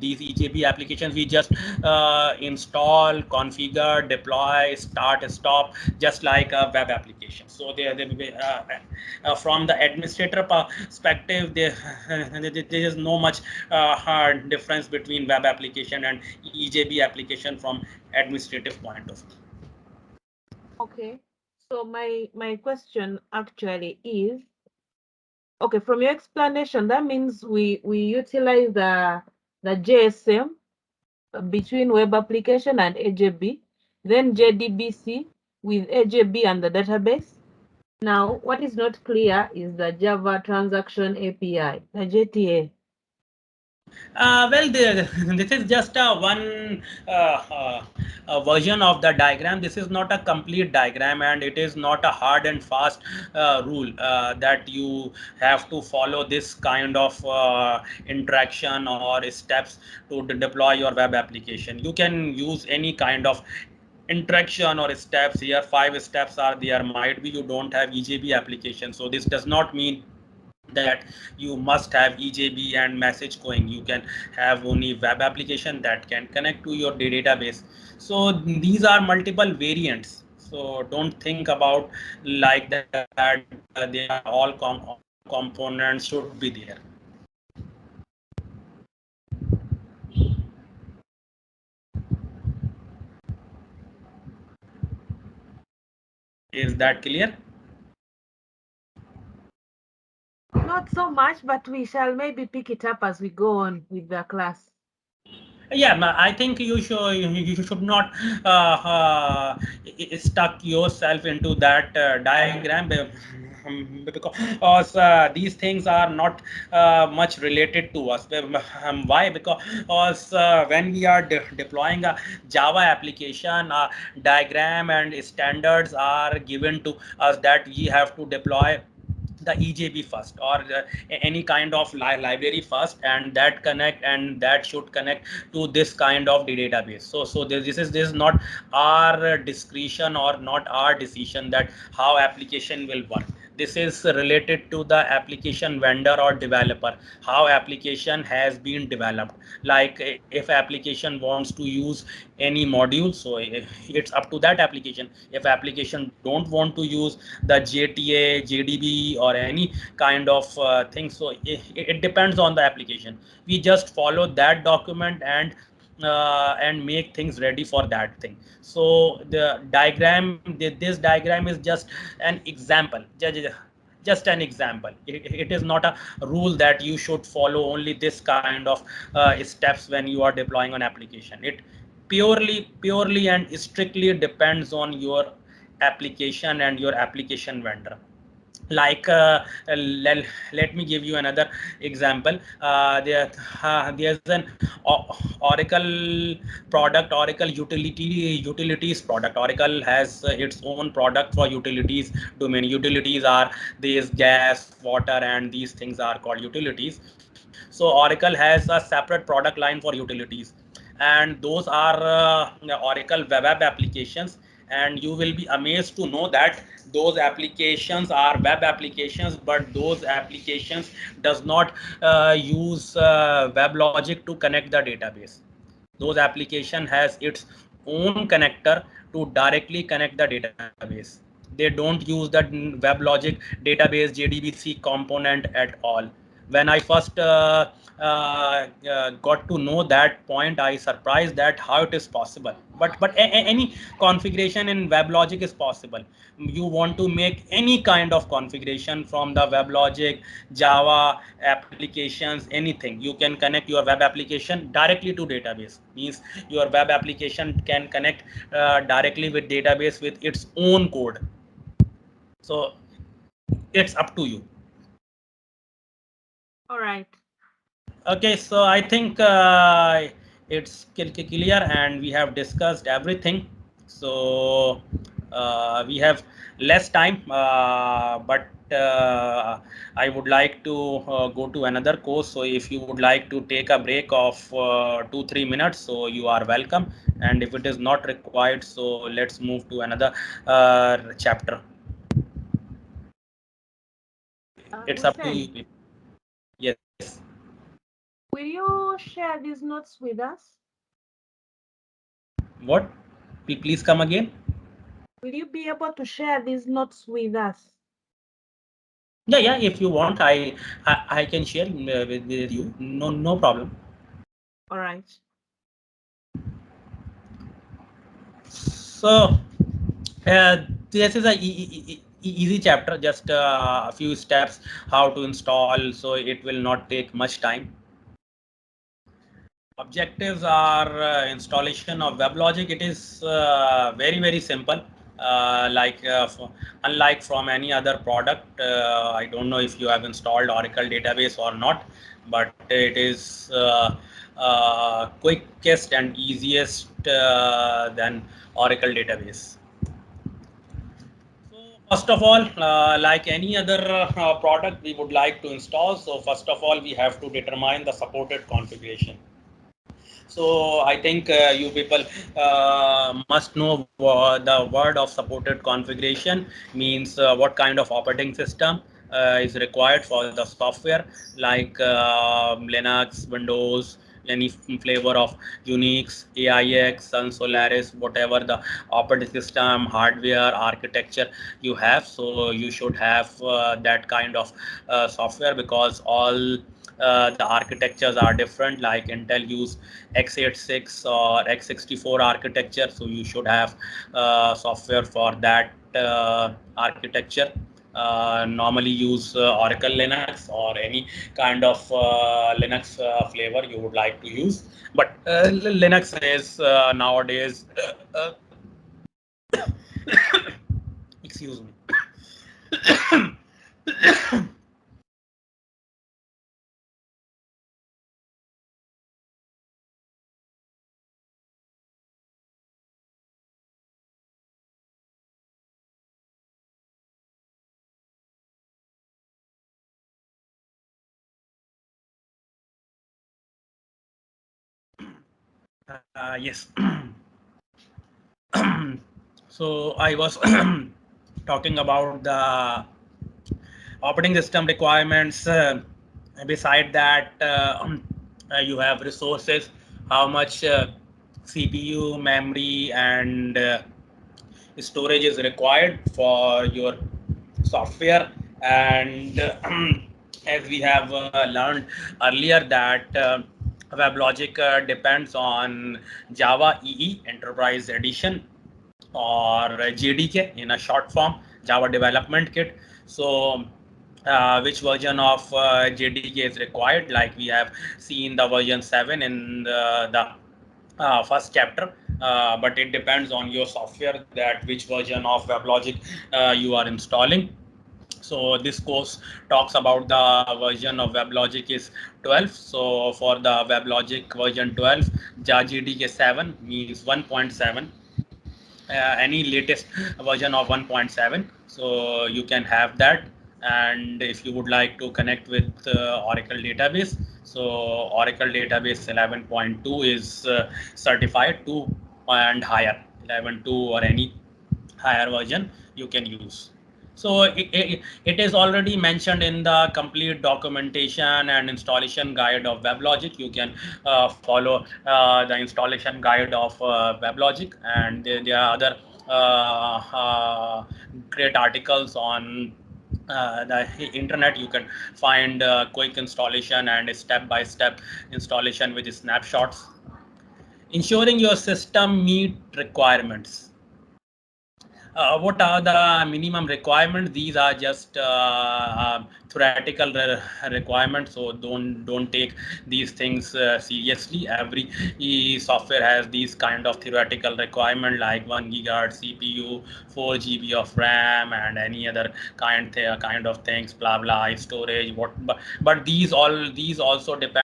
these EJB applications, we just install, configure, deploy, start, stop, just like a web application. So from the administrator perspective, there is no much hard difference between web application and EJB application from administrative point of view. Okay. So my question actually is, okay, from your explanation, that means we utilize the JSM between web application and AJB, then JDBC with AJB and the database. Now, what is not clear is the Java Transaction API, the JTA. This is just a one version of the diagram. This is not a complete diagram, and it is not a hard and fast rule that you have to follow this kind of interaction or steps to deploy your web application. You can use any kind of interaction or steps here. 5 steps are there. Might be you don't have EJB application, so this does not mean that you must have EJB and message going. You can have only web application that can connect to your database. So these are multiple variants. So don't think about like that. They are all components should be there. Is that clear? Not so much, but we shall maybe pick it up as we go on with the class. Yeah, I think you should not stuck yourself into that diagram, because these things are not much related to us. Why? Because when we are deploying a Java application, diagram and standards are given to us that we have to deploy the EJB first, or any kind of library first, and that should connect to this kind of database. So this is not our discretion or not our decision that how application will work. This is related to the application vendor or developer, how application has been developed. Like if application wants to use any module, so it's up to that application. If application don't want to use the JTA, JDB or any kind of thing, so it depends on the application. We just follow that document and make things ready for that thing. So the diagram, this diagram is just an example, just an example. It is not a rule that you should follow only this kind of steps when you are deploying an application. It purely and strictly depends on your application and your application vendor. Like let me give you another example. There's an Oracle product, Oracle utilities product. Oracle has its own product for utilities domain. Utilities are these gas, water, and these things are called utilities. So Oracle has a separate product line for utilities, and those are Oracle web applications. And you will be amazed to know that those applications are web applications, but those applications does not use WebLogic to connect the database. Those application has its own connector to directly connect the database. They don't use the WebLogic database JDBC component at all. When I first got to know that point, I surprised that how it is possible. But any configuration in WebLogic is possible. You want to make any kind of configuration from the WebLogic, Java applications, anything. You can connect your web application directly to database. Means your web application can connect directly with database with its own code. So it's up to you. All right. Okay, so I think it's clear and we have discussed everything. So we have less time, but I would like to go to another course. So if you would like to take a break of 2-3 minutes, so you are welcome. And if it is not required, so let's move to another chapter. It's up to Hussein, you. Yes. will you share these notes with us? What? Please come again. Will you be able to share these notes with us? Yeah, yeah. If you want, I can share with you. No problem. All right. So this is a easy chapter. Just a few steps how to install. So it will not take much time. Objectives are installation of WebLogic. It is very simple. Unlike from any other product, I don't know if you have installed Oracle database or not, but it is quickest and easiest than Oracle database. So first of all, like any other product we would like to install. So first of all, we have to determine the supported configuration. So I think you people must know the word of supported configuration means what kind of operating system is required for the software like Linux, Windows, any flavor of Unix, AIX, Sun Solaris, whatever the operating system, hardware, architecture you have. So you should have that kind of software because all the architectures are different. Like Intel use x86 or x64 architecture, so you should have software for that architecture. Normally use Oracle Linux or any kind of Linux flavor you would like to use, but Linux is nowadays excuse me. Yes. So I was talking about the operating system requirements. Beside that, you have resources, how much CPU, memory, and storage is required for your software. And as we have learned earlier that WebLogic depends on Java EE Enterprise Edition or JDK in a short form, Java Development Kit. So which version of JDK is required? Like we have seen the version 7 in the first chapter, but it depends on your software that which version of WebLogic you are installing. So this course talks about the version of WebLogic is 12. So for the WebLogic version 12, JDK 7 means 1.7, any latest version of 1.7. So you can have that. And if you would like to connect with Oracle database, so Oracle database 11.2 is certified to and higher, 11.2 or any higher version you can use. So it is already mentioned in the complete documentation and installation guide of WebLogic. You can follow the installation guide of WebLogic, and there are other great articles on the internet. You can find quick installation and step-by-step installation with snapshots. Ensuring your system meet requirements. What are the minimum requirements? These are just theoretical requirements, so don't take these things seriously. Every software has these kind of theoretical requirement like 1 gigahertz CPU, 4 GB of RAM, and any other kind of things, blah blah, storage. But these also depend